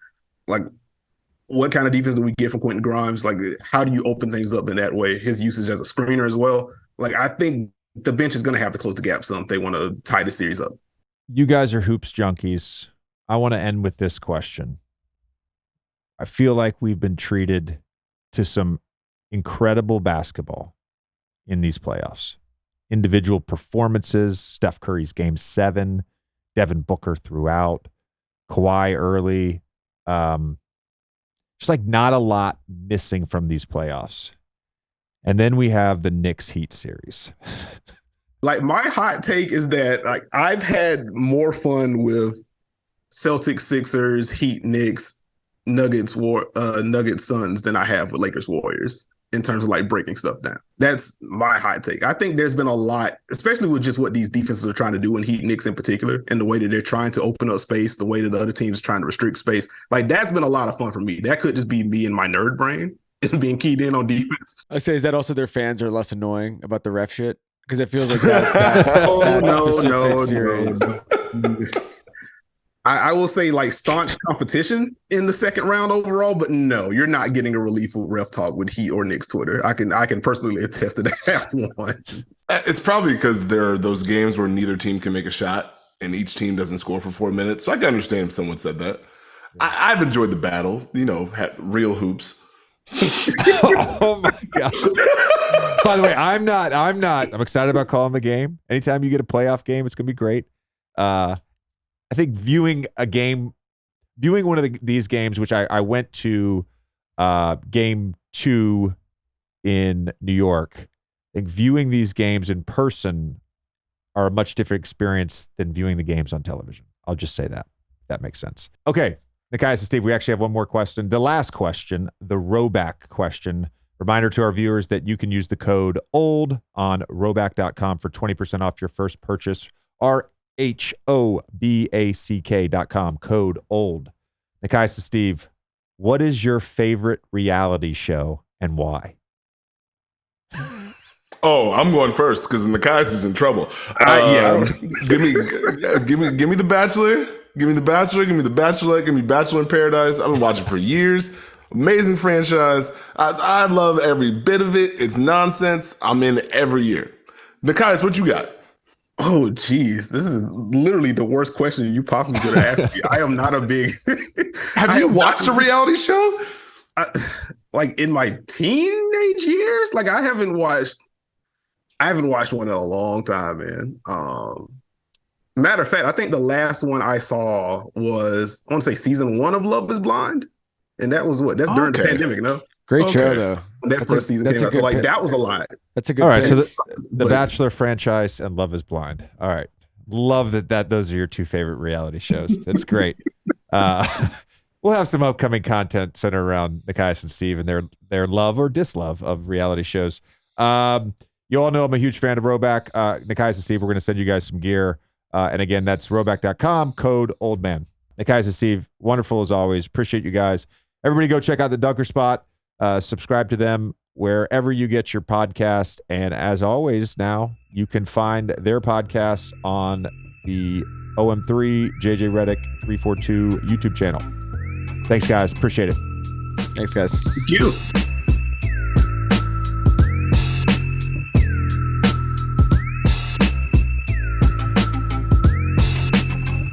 What kind of defense do we get from Quentin Grimes? How do you open things up in that way? His usage as a screener as well. I think the bench is going to have to close the gap some if they want to tie the series up. You guys are hoops junkies. I want to end with this question. I feel like we've been treated to some incredible basketball in these playoffs. Individual performances, Steph Curry's Game 7, Devin Booker throughout, Kawhi early. Just like not a lot missing from these playoffs. And then we have the Knicks-Heat series. Like my hot take is that like I've had more fun with Celtics, Sixers, Heat, Knicks, Nuggets, Suns than I have with Lakers, Warriors in terms of like breaking stuff down. That's my hot take. I think there's been a lot, especially with just what these defenses are trying to do in Heat, Knicks in particular, and the way that they're trying to open up space, the way that the other teams are trying to restrict space. Like that's been a lot of fun for me. That could just be me and my nerd brain being keyed in on defense. I say, is that also their fans are less annoying about the ref shit? Because it feels like that's no. I will say like staunch competition in the second round overall, but no, you're not getting a relief of ref talk with Heat or Knicks Twitter. I can personally attest to that one. It's probably because there are those games where neither team can make a shot and each team doesn't score for 4 minutes. So I can understand if someone said that. I've enjoyed the battle, had real hoops. Oh my God. By the way, I'm excited about calling the game. Anytime you get a playoff game, it's gonna be great. I think viewing one of these games, which I went to game 2 in New York, I think viewing these games in person are a much different experience than viewing the games on television. I'll just say that. That makes sense. Okay, Nekias and Steve, we actually have one more question. The last question, the Roback question. Reminder to our viewers that you can use the code OLD on roback.com for 20% off your first purchase. RHOBACK.com, code OLD. Nekias and Steve, what is your favorite reality show and why? Oh, I'm going first because Nekias is in trouble. Give me The Bachelor. Give me The Bachelor. Give me The Bachelorette. Give me Bachelor in Paradise. I've been watching for years. Amazing franchise. I love every bit of it. It's nonsense. I'm in every year. Nekias, what you got? Oh, geez. This is literally the worst question you possibly could have asked me. I am not a big... Have you watched a reality show? Like in my teenage years? Like I haven't watched one in a long time, man. Matter of fact, I think the last one I saw was, I want to say season 1 of Love is Blind. And that was what? That's during the pandemic, no? Great show, though. That first season came out. So like that was a lot. That's a good All right, so the Bachelor franchise and Love is Blind. All right. Love that those are your two favorite reality shows. That's great. We'll have some upcoming content centered around Nekias and Steve and their love or dislove of reality shows. You all know I'm a huge fan of Roback. Nekias and Steve, we're going to send you guys some gear. And again, that's roback.com, code OLDMAN. Nekias and Steve, wonderful as always. Appreciate you guys. Everybody go check out the Dunker Spot. Subscribe to them wherever you get your podcast. And as always, now you can find their podcasts on the OM3 JJ Redick 342 YouTube channel. Thanks, guys. Appreciate it. Thanks, guys. Thank you.